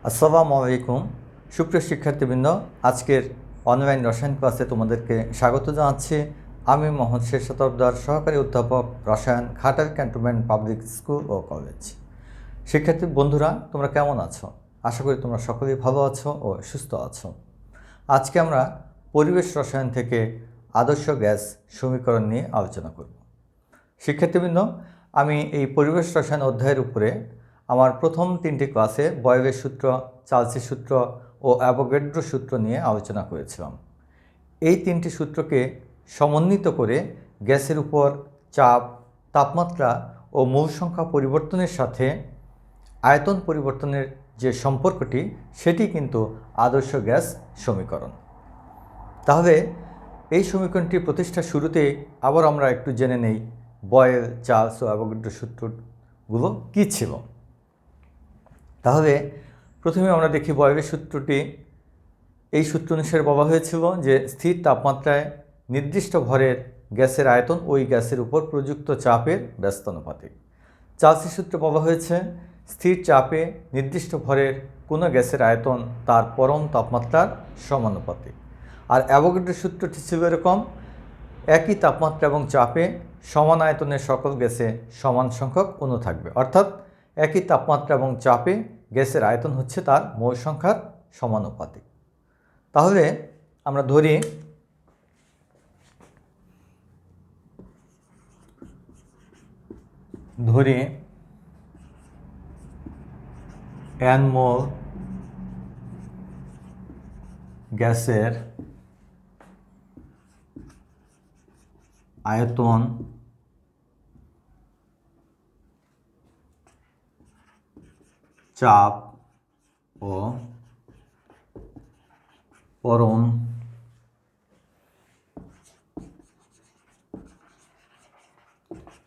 আসসালামু আলাইকুম সুপ্রিয় শিক্ষার্থীবৃন্দ, আজকের অনলাইন রসায়ন ক্লাসে তোমাদেরকে স্বাগত জানাচ্ছি। আমি মোহাম্মদ শেরশাদ তরফদার, সহকারী অধ্যাপক রসায়ন, ঘাটাল ক্যান্টনমেন্ট পাবলিক স্কুল ও কলেজ। শিক্ষার্থী বন্ধুরা, তোমরা কেমন আছো? আশা করি তোমরা সকলেই ভালো আছো ও সুস্থ আছো। আজকে আমরা পরিবেশ রসায়ন থেকে আদর্শ গ্যাস সমীকরণ নিয়ে আলোচনা করব। শিক্ষার্থীবৃন্দ, আমি এই পরিবেশ রসায়ন অধ্যায়ের উপরে আমার প্রথম 3টি ক্লাসে বয়েলের সূত্র, চার্লসের সূত্র ও অ্যাভোগাড্রো সূত্র নিয়ে আলোচনা করেছিলাম। এই 3টি সূত্রকে সমন্বিত করে গ্যাসের উপর চাপ, তাপমাত্রা ও মৌল সংখ্যা পরিবর্তনের সাথে আয়তন পরিবর্তনের যে সম্পর্কটি, সেটি কিন্তু আদর্শ গ্যাস সমীকরণ। তাহলে এই সমীকরণটি প্রতিষ্ঠার শুরুতে আবার আমরা একটু জেনে নেই বয়েল, চার্লস ও অ্যাভোগাড্রো সূত্রগুলো কী ছিল। তাহলে প্রথমে আমরা দেখি বয়েলের সূত্রটি। এই সূত্র অনুসারে বলা হয়েছিল যে স্থির তাপমাত্রায় নির্দিষ্ট ভরের গ্যাসের আয়তন ওই গ্যাসের উপর প্রযুক্ত চাপের ব্যস্তানুপাতিক। চার্লসের সূত্রে বলা হয়েছে স্থির চাপে নির্দিষ্ট ভরের কোনো গ্যাসের আয়তন তার পরম তাপমাত্রার সমানুপাতিক। আর অ্যাভোগাড্রো সূত্রটি ছিল এরকম: একই তাপমাত্রা এবং চাপে সমান আয়তনের সকল গ্যাসে সমান সংখ্যক অণু থাকবে, অর্থাৎ একই তাপমাত্রা এবং চাপে গ্যাসের আয়তন হচ্ছে তার মোল সংখ্যার সমানুপাতিক। তাহলে আমরা ধরি n মোল গ্যাসের আয়তন চাপ ও পরম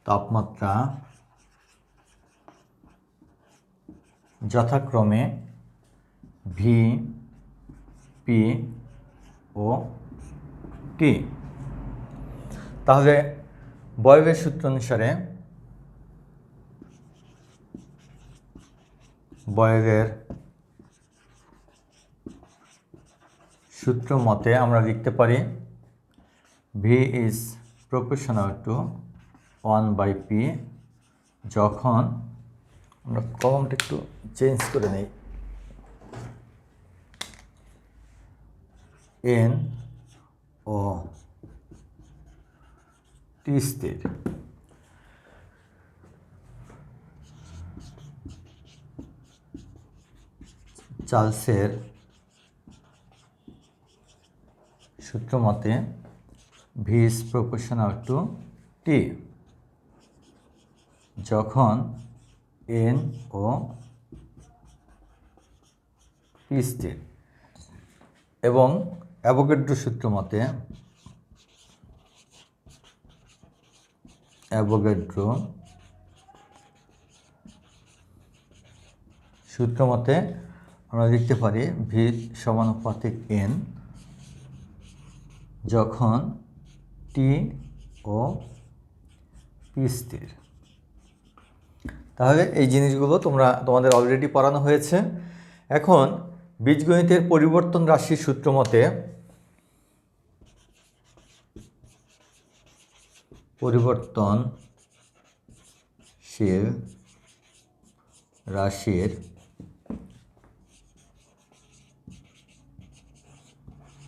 তাপমাত্রা যথাক্রমে ভি, পি ও টি। তাহলে বয়েলের সূত্র অনুসারে বয়েলের সূত্র মতে আমরা লিখতে পারি V is proportional to 1/p, যখন আমরা কলমটা একটু চেঞ্জ করে নেই, এন ও টি স্থির। চার্লসের সূত্র মতে ভি ইজ প্রপোর্শনাল টু টি, যখন এন ও টি স্থির। এবং অ্যাভোগাড্রো সূত্র মতে আমরা লিখতে পারি ভি সমানুপাতিক এন, যখন টি ও পি স্থির। তাহলে এই জিনিসগুলো তোমাদের অলরেডি পড়ানো হয়েছে। এখন বীজগণিতের পরিবর্তন রাশির সূত্র মতে পরিবর্তনশীল রাশির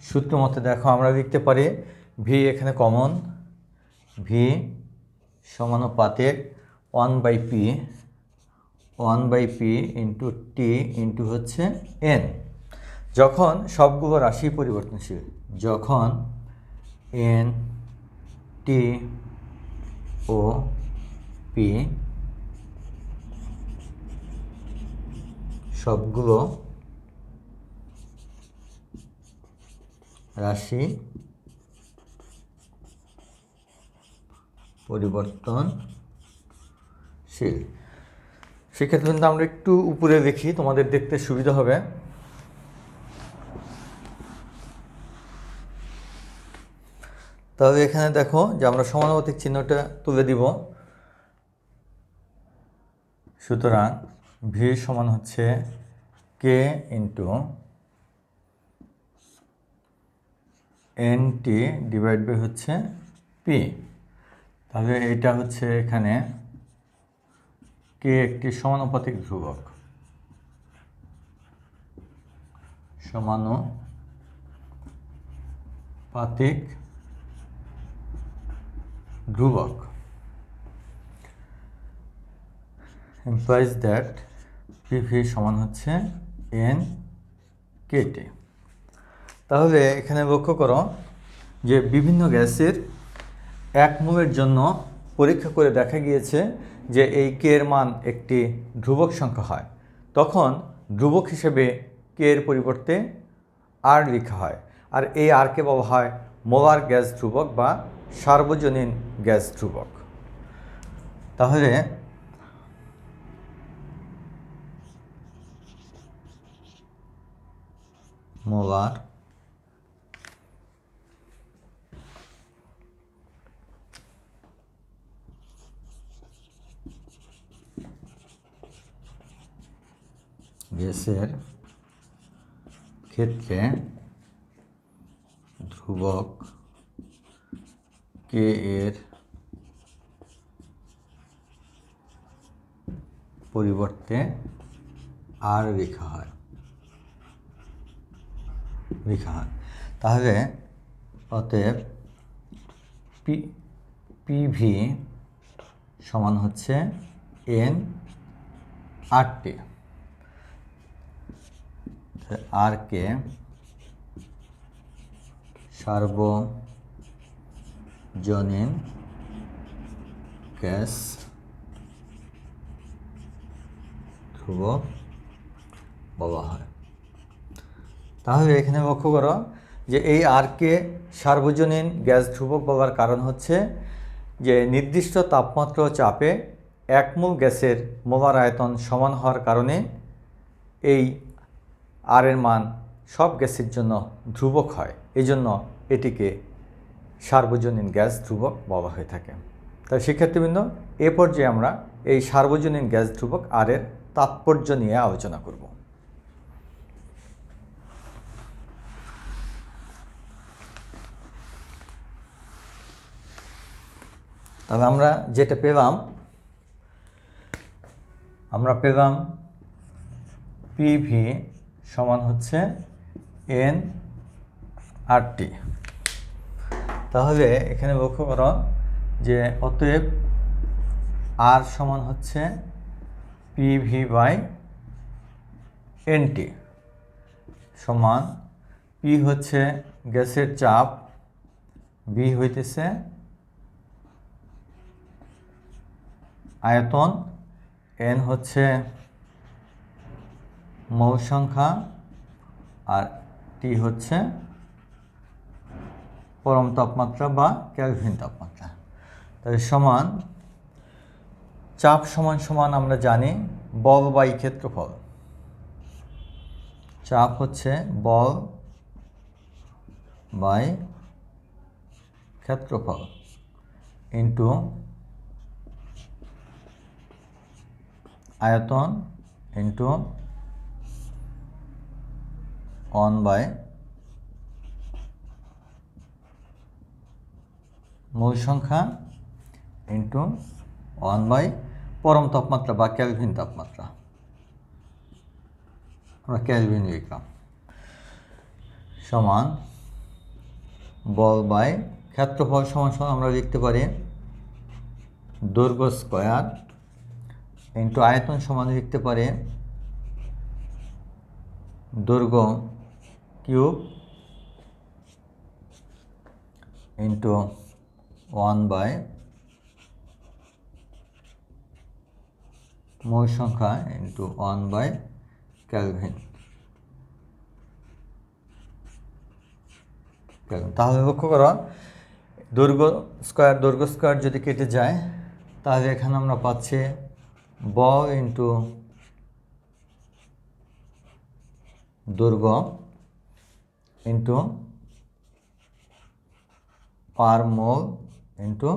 সূত্র মতে দেখো আমরা লিখতে পারি ভি, এখানে কমন, ভি সমানুপাতিক 1/p ইন্টু টি ইন্টু হচ্ছে এন, যখন সবগুলো রাশি পরিবর্তনশীল, যখন এন, টি ও পি সবগুলো রাশি পরিবর্তনশীল। সেক্ষেত্রে আমরা একটু উপরে লিখি, তোমাদের দেখতে সুবিধা হবে। তাহলে এখানে দেখো যে আমরা সমানুপাতিক চিহ্নটা তুলে দিব। সুতরাং ভি সমান হচ্ছে কে ইন্টু এনটি ডিভাইড বাই হচ্ছে পি। তাহলে এটা হচ্ছে এখানে কে একটি সমানুপাতিক ধ্রুবক, সমানুপাতিক ধ্রুবক implies that PV সমান হচ্ছে এন কেটি। তাহলে এখানে লক্ষ্য করো যে বিভিন্ন গ্যাসের এক মোলের জন্য পরীক্ষা করে দেখা গিয়েছে যে এই কে এর মান একটি ধ্রুবক সংখ্যা হয়, তখন ধ্রুবক হিসেবে কে এর পরিবর্তে আর লেখা হয়, আর এই আরকে বলা হয় মোলার গ্যাস ধ্রুবক বা সার্বজনীন গ্যাস ধ্রুবক। তাহলে মোলার গ্যাসের ক্ষেত্রে ধ্রুবক কে এর পরিবর্তে আর লেখা হয়। তাহলে অতএব পিভি সমান হচ্ছে এন আরটি। আরকে সার্বজনীন গ্যাস ধ্রুবক বলা হয়। তাহলে এখানে লক্ষ্য করো যে এই আরকে সার্বজনীন গ্যাস ধ্রুবক বলার কারণ হচ্ছে যে নির্দিষ্ট তাপমাত্রা ও চাপে এক মোল গ্যাসের মোলার আয়তন সমান হওয়ার কারণে এই আর এর মান সব গ্যাসের জন্য ধ্রুবক হয়, এজন্য এটিকে সার্বজনীন গ্যাস ধ্রুবক বলা হয়ে থাকে। তাই শিক্ষার্থীবৃন্দ, এ পর্যায়ে আমরা এই সার্বজনীন গ্যাস ধ্রুবক আর এর তাৎপর্য নিয়ে আলোচনা করব। তবে আমরা যেটা পেলাম পিভি সমান হচ্ছে এন আরটি। তাহলে এখানে লক্ষ্য করো যে অতএব আর সমান হচ্ছে পিভি বাই এনটি সমান পি হচ্ছে গ্যাসের চাপ, বি হইতেছে আয়তন, এন হচ্ছে মোল সংখ্যা, আর টি হচ্ছে পরম তাপমাত্রা বা কেলভিন তাপমাত্রা। তাহলে সমান চাপ সমান আমরা জানি বল বাই ক্ষেত্রফল। চাপ হচ্ছে বল বাই ক্ষেত্রফল ইন্টু আয়তন ইন্টু 1 বাই মোল সংখ্যা ইন্টু 1 বাই পরম তাপমাত্রা বা কেলভিন তাপমাত্রা, আমরা কেলভিন লিখলাম, সমান বল বাই ক্ষেত্রফল সমান আমরা লিখতে পারি দৈর্ঘ্য স্কয়ার ইন্টু আয়তন সমান লিখতে পারি দৈর্ঘ্য কিউব ইন্টু 1 বাই মোল সংখ্যা ইন্টু 1 বাই কেলভিন। তাহলে লক্ষ্য করো দৈর্ঘ্য স্কয়ার যদি কেটে যায় তাহলে এখানে আমরা পাচ্ছি বল ইন্টু দৈর্ঘ্য ইন্টু পার মোল ইন্টু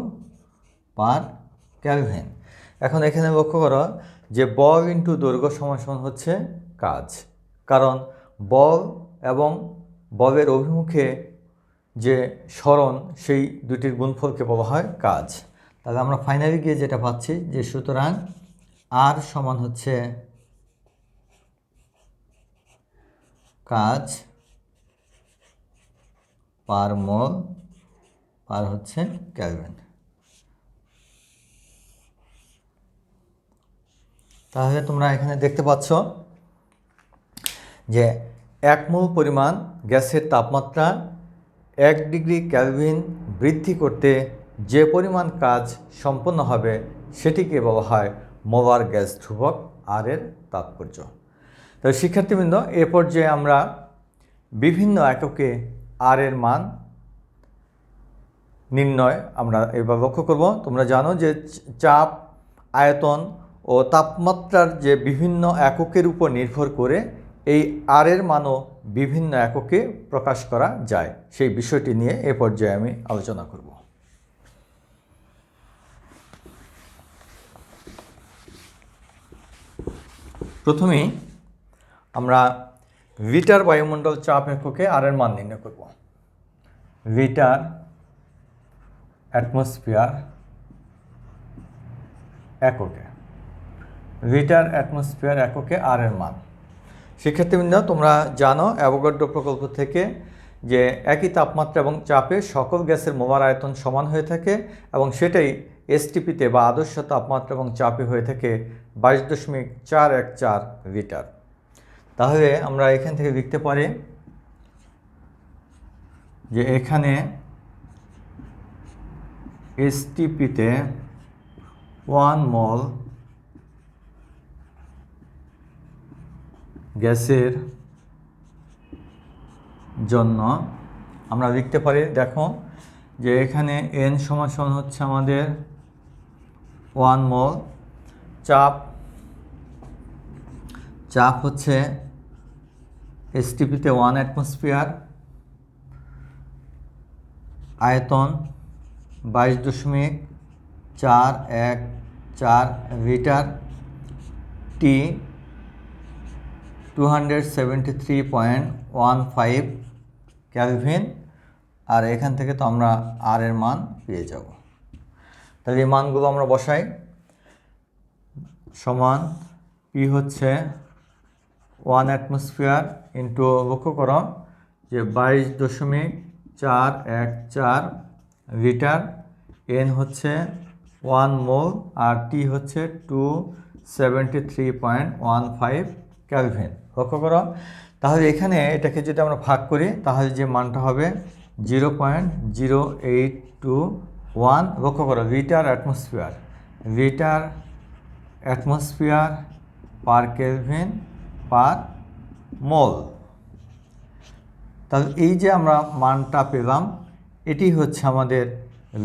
পার কেলভিন। এখন এখানে লক্ষ্য করো যে বল ইন্টু দৈর্ঘ্য সমান হচ্ছে কাজ, কারণ বল এবং বলের অভিমুখে যে সরণ সেই দুটির গুণফলকে বলা হয় কাজ। তাহলে আমরা ফাইনালি গিয়ে যেটা পাচ্ছি যে সুতরাং আর সমান হচ্ছে কাজ পার মোল পার হচ্ছে কেলভিন। তাহলে তোমরা এখানে দেখতে পাচ্ছ যে 1 মোল পরিমাণ গ্যাসের তাপমাত্রা 1 ডিগ্রি কেলভিন বৃদ্ধি করতে যে পরিমাণ কাজ সম্পন্ন হবে সেটিকে বলা হয় মোলার গ্যাস ধ্রুবক আর এর তাৎপর্য। তবে শিক্ষার্থীবৃন্দ, এ পর্যায়ে আমরা বিভিন্ন এককে আর এর মান নির্ণয় আমরা এবার লক্ষ্য করব। তোমরা জানো যে চাপ, আয়তন ও তাপমাত্রার যে বিভিন্ন এককের উপর নির্ভর করে এই আর এর মানও বিভিন্ন এককে প্রকাশ করা যায়, সেই বিষয়টি নিয়ে এ পর্যায়ে আমি আলোচনা করব। প্রথমেই আমরা লিটার বায়ুমণ্ডল চাপ এককে আর এর মান নির্ণয় করব। লিটার অ্যাটমসফিয়ার এককে, লিটার অ্যাটমসফিয়ার এককে আর এর মান। শিক্ষার্থীবৃন্দ, তোমরা জানো অ্যাভোগাড্রো প্রকল্প থেকে যে একই তাপমাত্রা এবং চাপে সকল গ্যাসের মোলার আয়তন সমান হয়ে থাকে এবং সেটাই এসটিপিতে বা আদর্শ তাপমাত্রা এবং চাপে হয়ে থাকে 22.414 লিটার। তাহলে আমরা এখান থেকে লিখতে পারি যে এখানে এসটিপিতে 1 মোল গ্যাসের জন্য আমরা লিখতে পারি, দেখো যে এখানে এন সমান হচ্ছে আমাদের 1 মোল, চাপ হচ্ছে এসটিপিতে 1 অ্যাটমসফিয়ার, আয়তন 22.414 লিটার, টি 273.15 কেলভিন, আর এখান থেকে তো আমরা আর এর মান পেয়ে যাব। তাহলে এই মানগুলো আমরা বসাই। সমান পি হচ্ছে 1 অ্যাটমসফিয়ার ইন্টু, লক্ষ্য করো যে 22.414 লিটার, এন হচ্ছে 1 মোল আর টি হচ্ছে 273.15 কেলভিন। লক্ষ্য করো, তাহলে এখানে এটাকে যদি আমরা ভাগ করি তাহলে যে মানটা হবে 0.0821। লক্ষ্য করো, litre atmosphere per kelvin per mole. তাহলে এই যে আমরা মানটা পেলাম, এটি হচ্ছে আমাদের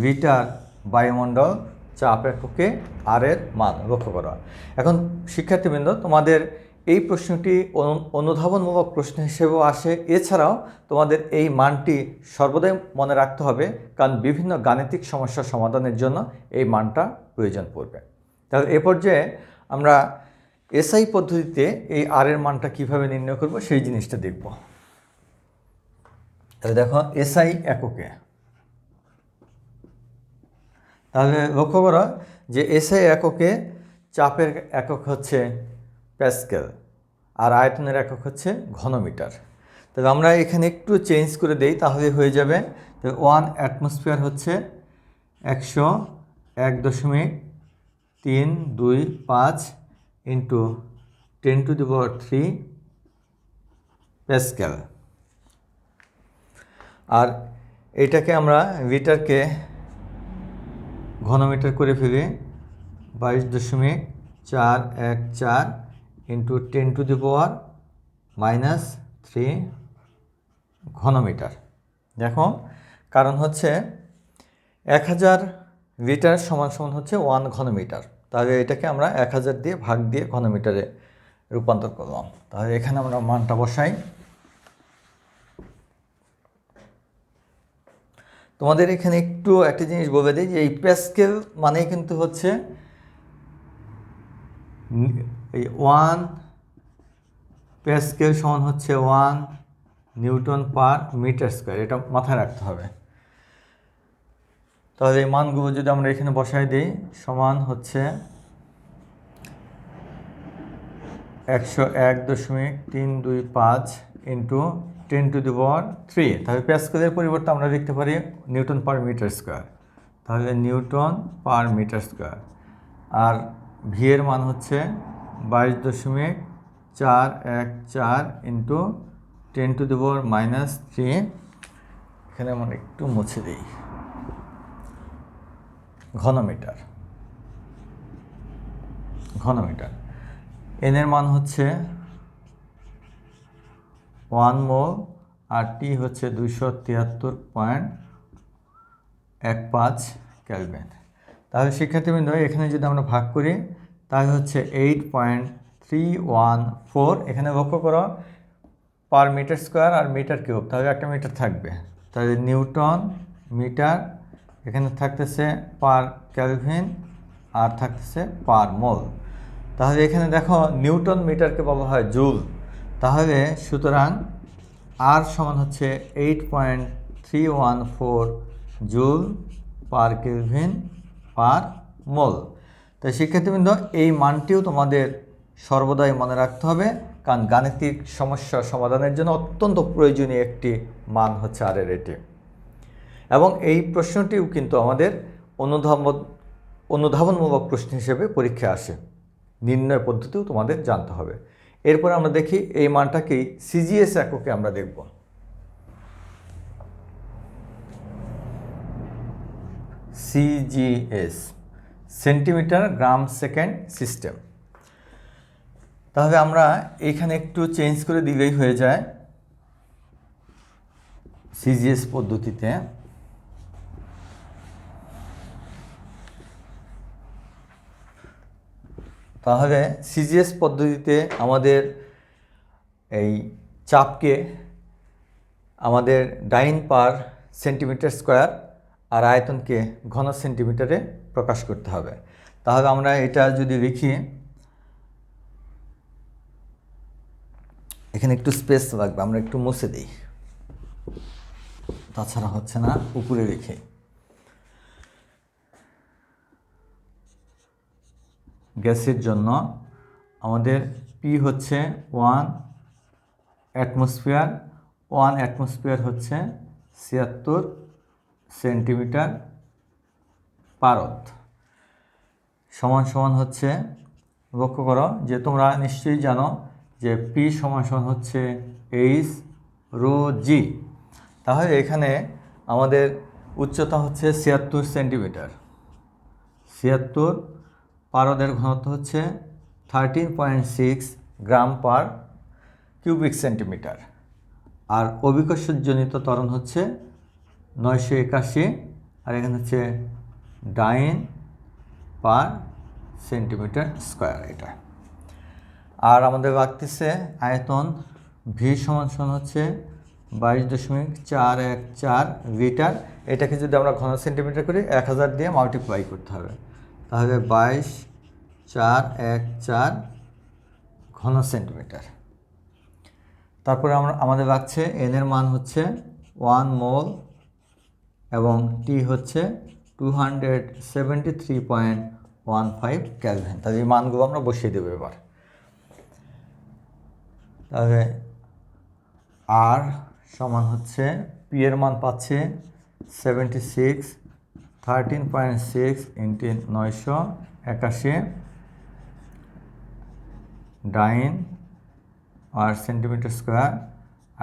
লিটার বায়ুমণ্ডল চাপ এককে আর এর মান। লক্ষ্য করো। এখন শিক্ষার্থীবৃন্দ, তোমাদের এই প্রশ্নটি অনুধাবনমূলক প্রশ্ন হিসেবেও আসে, এছাড়াও তোমাদের এই মানটি সর্বদাই মনে রাখতে হবে, কারণ বিভিন্ন গাণিতিক সমস্যার সমাধানের জন্য এই মানটা প্রয়োজন পড়বে। তাহলে এ পর্যায়ে আমরা এসআই পদ্ধতিতে এই আর এর মানটা কীভাবে নির্ণয় করব সেই জিনিসটা দেখব। তাহলে দেখো এসআই এককে, তাহলে লক্ষ্য করো যে এসআই এককে চাপের একক হচ্ছে প্যাসকেল আর আয়তনের একক হচ্ছে ঘনমিটার। তবে আমরা এখানে একটু চেঞ্জ করে দেই তাহলে হয়ে যাবে। তো 1 অ্যাটমসফিয়ার হচ্ছে 101.325 ইন্টু 10³ প্যাসকেল, আর এইটাকে আমরা লিটারকে ঘনমিটার করে ফেলি 22.414 ইন্টু 10⁻³ ঘনমিটার। দেখো, কারণ হচ্ছে 1000 লিটার সমান হচ্ছে 1 ঘনমিটার, তাহলে এটাকে আমরা 1000 দিয়ে ভাগ দিয়ে ঘনমিটারে রূপান্তর করলাম। তাহলে এখানে আমরা মানটা বসাই। তোমাদের এখানে একটু একটা জিনিস বলে দিই যে এই প্যাসকেল মানে কিন্তু হচ্ছে এই 1 প্যাসকেল সমান হচ্ছে 1 নিউটন পার মিটার স্কোয়ার, এটা মাথায় রাখতে হবে। তাহলে এই মানগুলো যদি আমরা এখানে বসাই দিই, সমান হচ্ছে 101.325 ইন্টু 10⁻³ তাহলে প্যাসকেলের পরিবর্তে আমরা লিখতে পারি নিউটন পার মিটার স্কোয়ার। তাহলে নিউটন পার মিটার স্কোয়ার। আর ভি এর মান হচ্ছে 22.414 ইন্টু 10⁻³ এখানে আমরা একটু মুছে দিই, ঘনমিটার। এন এর মান হচ্ছে 1 মোল আর টি হচ্ছে 273.15 কেলভিন। তাহলে শিক্ষার্থীবৃন্দ এখানে যদি আমরা ভাগ করি তাহলে হচ্ছে 8.314। এখানে লক্ষ্য করো পার মিটার স্কোয়ার আর মিটার কিউব, তাহলে একটা মিটার থাকবে। তাহলে নিউটন মিটার, এখানে থাকতেছে পার কেলভিন আর থাকতেছে পার মোল। তাহলে এখানে দেখো নিউটন মিটারকে বলা হয় জুল। তাহলে সুতরাং আর সমান হচ্ছে 8.314 জুল পার কেলভিন পার মোল। তাই শিক্ষার্থীবৃন্দ এই মানটিও তোমাদের সর্বদাই মনে রাখতে হবে, কারণ গাণিতিক সমস্যা সমাধানের জন্য অত্যন্ত প্রয়োজনীয় একটি মান হচ্ছে আর এর এটি। এবং এই প্রশ্নটিও কিন্তু আমাদের অনুধাবনমূলক প্রশ্ন হিসেবে পরীক্ষায় আসে। নির্ণয় পদ্ধতিও তোমাদের জানতে হবে। এরপর আমরা দেখি এই মানটাকেই সিজিএস এককে আমরা দেখব। সিজিএস, সেন্টিমিটার গ্রাম সেকেন্ড সিস্টেম। তাহলে আমরা এখানে একটু চেঞ্জ করে দিলেই হয়ে যায় সিজিএস পদ্ধতিতে। তাহলে সিজিএস পদ্ধতিতে আমাদের এই চাপকে আমাদের ডাইন পার সেন্টিমিটার স্কোয়ার আর আয়তনকে ঘন সেন্টিমিটারে প্রকাশ করতে হবে। তাহলে আমরা এটা যদি লিখি, এখানে একটু স্পেস লাগবে, আমরা একটু মুছে দিই, তাছাড়া হচ্ছে না। উপরে লিখে গ্যাসের জন্য আমাদের পি হচ্ছে 1 অ্যাটমসফিয়ার। 1 অ্যাটমসফিয়ার হচ্ছে 76 সেন্টিমিটার পারদ। সমান সমান হচ্ছে, লক্ষ্য করো যে তোমরা নিশ্চয়ই জানো যে পি সমান সমান হচ্ছে এইচ রো জি। তাহলে এখানে আমাদের উচ্চতা হচ্ছে 76 সেন্টিমিটার। 76, পারদের ঘনত্ব হচ্ছে 13.6 গ্রাম পার কিউবিক সেন্টিমিটার। আর অভিকর্ষজনিত ত্বরণ হচ্ছে 981, আর এখানে হচ্ছে ডাইন পার সেন্টিমিটার স্কোয়ার এটা। আর আমাদের লাগতেছে আয়তন ভি সমান সমান হচ্ছে 22.414 লিটার। এটাকে যদি আমরা ঘন সেন্টিমিটার করি 1000 দিয়ে মাল্টিপ্লাই করতে হবে। তাহলে 22.414 ঘন সেন্টিমিটার। তারপরে আমাদের লাগছে এন এর মান হচ্ছে 1 মোল এবং টি হচ্ছে 273.15 কেলভিন। তাহলে এই মানগুলো আমরা বসিয়ে দেবো এবার। তাহলে আর সমান হচ্ছে পি এর মান পাচ্ছে 76, 13.6 ইন্টু 981 ডাইন আর সেন্টিমিটার স্কোয়ার।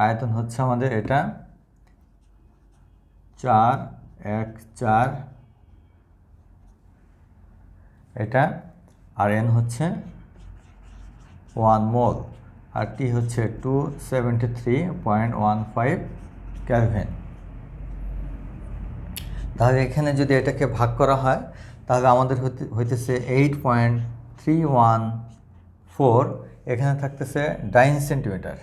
আয়তন হচ্ছে আমাদের এটা 414 এটা, আর এন হচ্ছে 1 মোল আর টি হচ্ছে 273.15 কেলভিন। তাহলে এখানে যদি এটাকে ভাগ করা হয় তাহলে আমাদের হইতেছে 8.314। এখানে থাকতেছে ডাইন সেন্টিমিটার।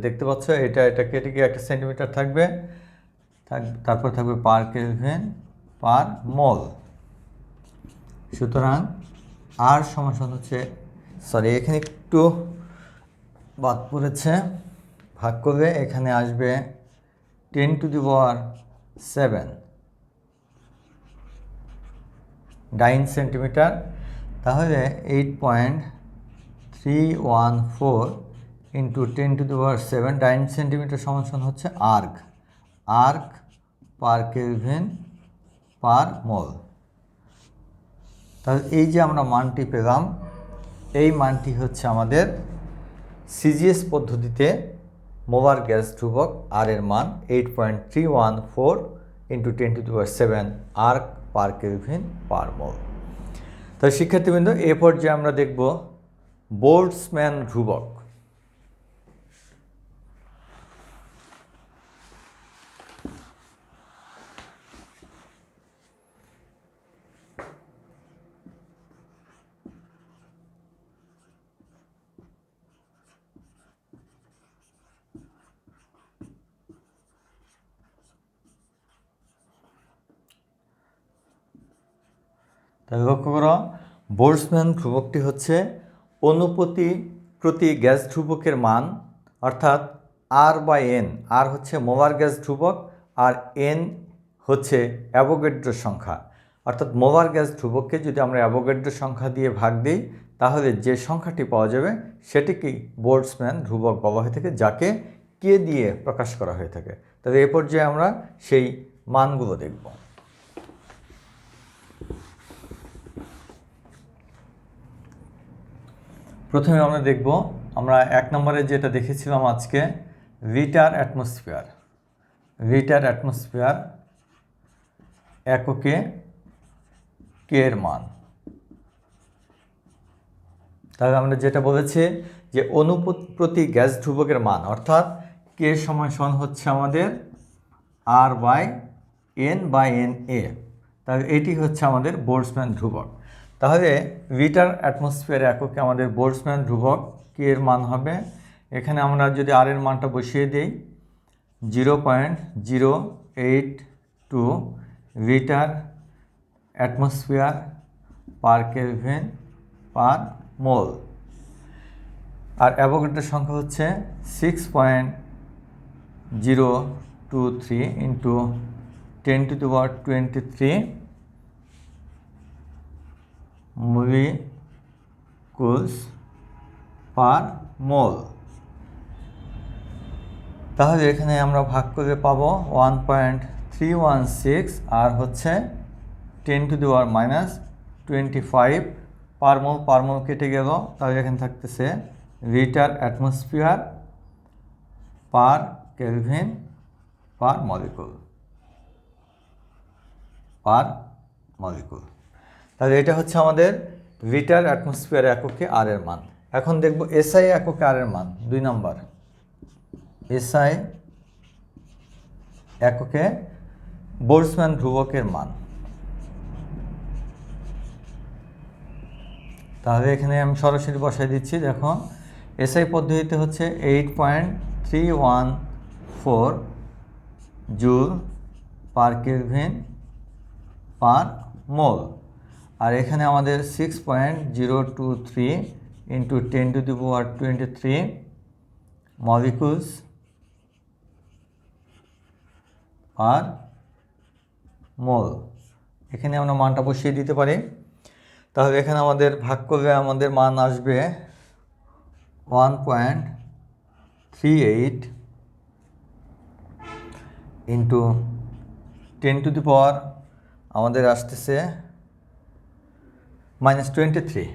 দেখতে পাচ্ছ, এটা কেটে গিয়ে একটা সেন্টিমিটার থাকবে, তারপর থাকবে পার কেলভিন পার মোল। সুতরাং আর সমান হচ্ছে, সরি এখানে একটু বাদ পড়েছে, ভাগ করলে এখানে আসবে 10⁷ ডাইন সেন্টিমিটার। তাহলে 8.314 ইন্টু 10⁷ ডাইন সেন্টিমিটার সমান হচ্ছে arc per kelvin per mole. তাহলে এই যে আমরা মানটি পেলাম, এই মানটি হচ্ছে আমাদের সিজিএস পদ্ধতিতে মোলার গ্যাস ধ্রুবক আর এর মান 8.314 into 10⁷ erg per kelvin per mole. তাহলে শিক্ষার্থীবৃন্দ, এ পর্যায়ে আমরা দেখব বোল্টজম্যান ধ্রুবক। তাহলে লক্ষ্য করো, বোল্টজম্যান ধ্রুবকটি হচ্ছে অনুপতি প্রতি গ্যাস ধ্রুবকের মান, অর্থাৎ R/N। আর হচ্ছে মোলার গ্যাস ধ্রুবক আর N হচ্ছে অ্যাভোগাড্রো সংখ্যা। অর্থাৎ মোলার গ্যাস ধ্রুবককে যদি আমরা অ্যাভোগাড্রো সংখ্যা দিয়ে ভাগ দিই, তাহলে যে সংখ্যাটি পাওয়া যাবে সেটিকেই বোল্টজম্যান ধ্রুবক বলা হয়ে থাকে, যাকে কে দিয়ে প্রকাশ করা হয়ে থাকে। তবে এ পর্যায়ে আমরা সেই মানগুলো দেখব। প্রথমে আমরা দেখব, আমরা 1 নম্বরে যেটা দেখেছিলাম আজকে, লিটার অ্যাটমসফিয়ার এককে কে এর মান। তাহলে আমরা যেটা বলেছি যে অনুপ্রতি গ্যাস ধ্রুবকের মান, অর্থাৎ কে সমান হচ্ছে আমাদের R/N/NA। তাহলে এটি হচ্ছে আমাদের বোল্টজম্যান ধ্রুবক। তাহলে লিটার অ্যাটমসফিয়ার এককে আমাদের বোল্টজম্যান ধ্রুবক কে এর মান হবে, এখানে আমরা যদি আর এর মানটা বসিয়ে দিই 0.082 litre atmosphere per kelvin per mole. আর অ্যাভোগাড্রোর সংখ্যা হচ্ছে 6.023 ইন্টু 10⁻23 মোলিকুলস পার মোল। তাহলে এখানে আমরা ভাগ করে পাবো 1.316 আর হচ্ছে 10⁻⁻25 পার মোল কেটে গেল। তাহলে এখানে থাকতেছে litre atmosphere per kelvin per molecule. তাহলে এটা হচ্ছে আমাদের লিটার অ্যাটমসফিয়ার এককে আর এর মান। এখন দেখব এসআই এককে আর এর মান। 2 নম্বর, এসআই এককে বোল্টজম্যান ধ্রুবকের মান। তাহলে এখানে আমি সরাসরি বসাই দিচ্ছি। দেখো, এসআই পদ্ধতিতে হচ্ছে 8.314 joule per kelvin per mole. আর এখানে আমাদের 6.023 ইন্টু 10⁻23 মলিকুলস পার মোল। এখানে আমরা মানটা বসিয়ে দিতে পারি। তাহলে এখানে আমাদের ভাগ করলে আমাদের মান আসবে 1.38 ইন্টু 10⁻, আমাদের আসতেছে -23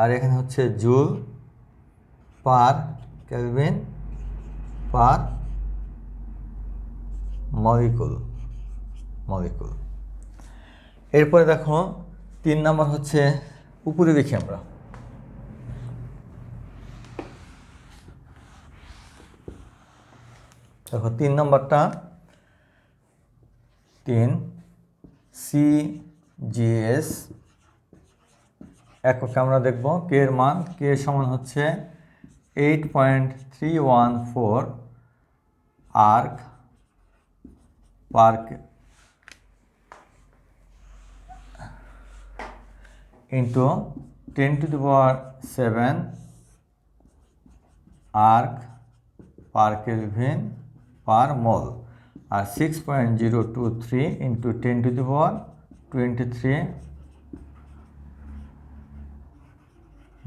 আর এখানে হচ্ছে joule per kelvin per molecule. এরপরে দেখো 3 নম্বর হচ্ছে, উপরে দেখি আমরা, দেখো 3 নম্বরটা 3 সিজিএস এককে আমরা দেখব কে এর মান। কে সমান হচ্ছে 8.314 erg per into 10⁷ erg per kelvin per mole, আর 6.023 ইন্টু 10⁻23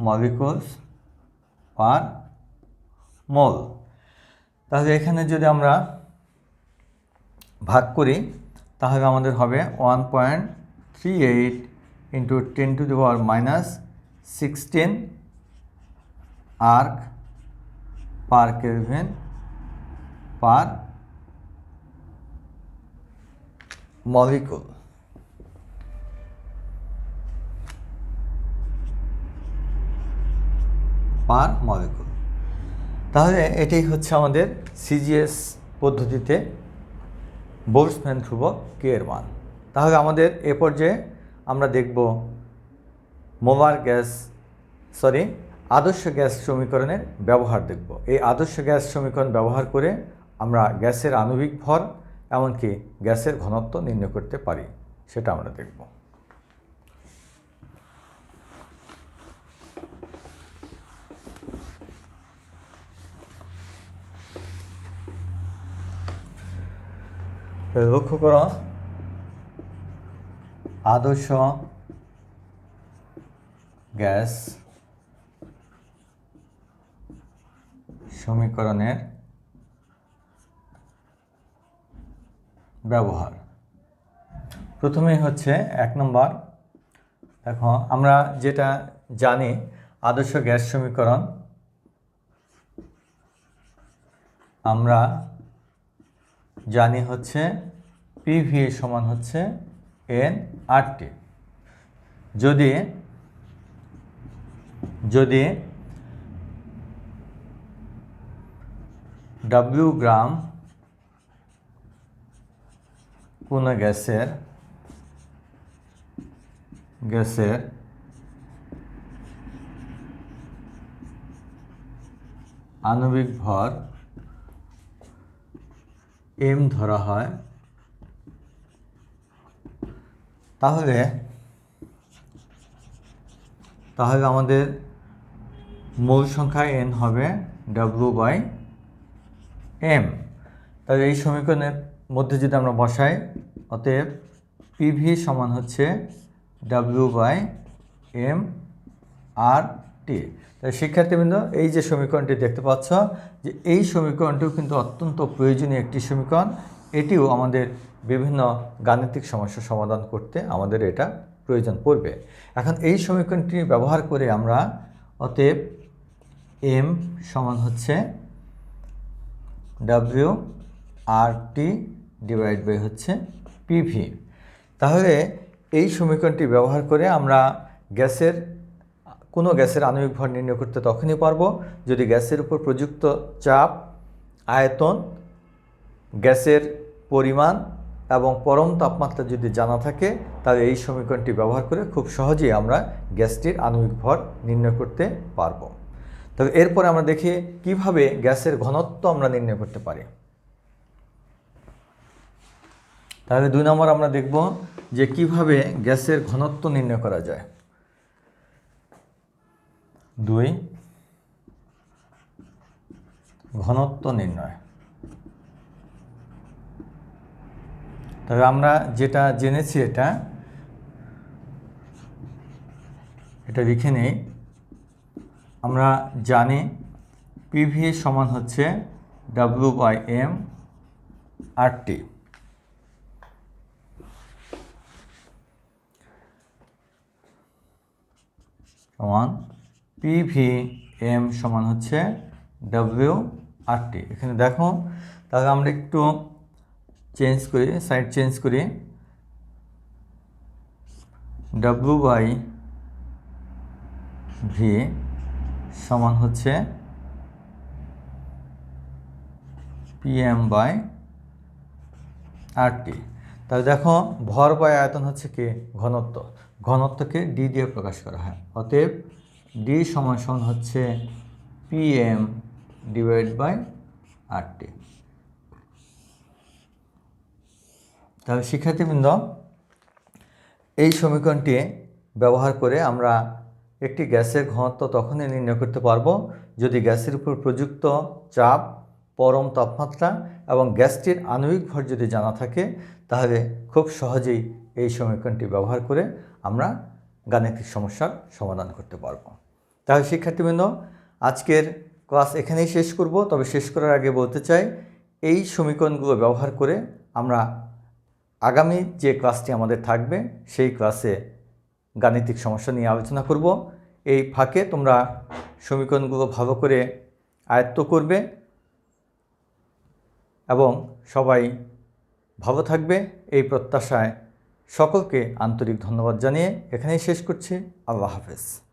মলিকুলস পার মোল। তাহলে এখানে যদি আমরা ভাগ করি তাহলে আমাদের হবে 1.38 into 10⁻16 erg per kelvin per molecule. Per molecule. তাহলে এটাই হচ্ছে আমাদের সিজিএস পদ্ধতিতে বোল্টজম্যান ধ্রুবক কে এর মান। তাহলে আমাদের এ পর্যায়ে আমরা দেখব আদর্শ গ্যাস সমীকরণের ব্যবহার দেখব। এই আদর্শ গ্যাস সমীকরণ ব্যবহার করে আমরা গ্যাসের আণবিক ভর এমনকি গ্যাসের ঘনত্ব নির্ণয় করতে পারি, সেটা আমরা দেখব। লক্ষ্য করো, আদর্শ গ্যাস সমীকরণের ব্যবহার। প্রথমেই হচ্ছে 1 নম্বর, দেখো আমরা যেটা জানি আদর্শ গ্যাস সমীকরণ, আমরা জানি হচ্ছে পিভি সমান হচ্ছে nRT। যদি W গ্রাম কোনো গ্যাসের আণবিক ভর m ধরা হয়, তাহলে আমাদের মোল সংখ্যা n হবে W/m। তাহলে এই সমীকরণের মধ্যে যদি আমরা বসাই, অতএব পিভি সমান হচ্ছে W/m/RT। তাই শিক্ষার্থীবৃন্দ, এই যে সমীকরণটি দেখতে পাচ্ছ, যে এই সমীকরণটিও কিন্তু অত্যন্ত প্রয়োজনীয় একটি সমীকরণ। এটিও আমাদের বিভিন্ন গাণিতিক সমস্যা সমাধান করতে আমাদের এটা প্রয়োজন পড়বে। এখন এই সমীকরণটি ব্যবহার করে আমরা অতএব m সমান হচ্ছে W/RT ডিভাইড বাই হচ্ছে পিভি। তাহলে এই সমীকরণটি ব্যবহার করে আমরা কোনো গ্যাসের আণবিক ভর নির্ণয় করতে তখনই পারবো যদি গ্যাসের উপর প্রযুক্ত চাপ, আয়তন, গ্যাসের পরিমাণ এবং পরম তাপমাত্রা যদি জানা থাকে, তাহলে এই সমীকরণটি ব্যবহার করে খুব সহজেই আমরা গ্যাসটির আণবিক ভর নির্ণয় করতে পারবো। তবে এরপরে আমরা দেখি কিভাবে গ্যাসের ঘনত্ব আমরা নির্ণয় করতে পারি। তাহলে 2 নম্বর আমরা দেখব যে কিভাবে গ্যাসের ঘনত্ব নির্ণয় করা যায়। 2 ঘনত্ব নির্ণয়। তবে আমরা যেটা জেনেছি এটা লিখে নেই। আমরা জানি পিভি সমান হচ্ছে W/m/RT। সমান PVM সমান হচ্ছে W/RT। এখানে দেখো, তাহলে আমরা একটু চেঞ্জ করি, সাইড চেঞ্জ করি। W/V সমান হচ্ছে PM/RT। তাহলে দেখো, ভর বা আয়তন হচ্ছে কি ঘনত্বকে ডি দিয়ে প্রকাশ করা হয়। অতএব ডি সমান হচ্ছে PM/RT। তাহলে শিক্ষার্থীবৃন্দ, এই সমীকরণটি ব্যবহার করে আমরা একটি গ্যাসের ঘনত্ব তখনই নির্ণয় করতে পারবো যদি গ্যাসের উপর প্রযুক্ত চাপ, পরম তাপমাত্রা এবং গ্যাসটির আণবিক ভর যদি জানা থাকে, তাহলে খুব সহজেই এই সমীকরণটি ব্যবহার করে আমরা গাণিতিক সমস্যার সমাধান করতে পারবো। তাহলে শিক্ষার্থীবৃন্দ, আজকের ক্লাস এখানেই শেষ করব। তবে শেষ করার আগে বলতে চাই, এই সমীকরণগুলো ব্যবহার করে আমরা আগামী যে ক্লাসটি আমাদের থাকবে সেই ক্লাসে গাণিতিক সমস্যা নিয়ে আলোচনা করব। এই ফাঁকে তোমরা সমীকরণগুলো ভালো করে আয়ত্ত করবে এবং সবাই ভালো থাকবে এই প্রত্যাশায় সকলকে আন্তরিক ধন্যবাদ জানিয়ে এখানেই শেষ করছি। আল্লাহ হাফেজ।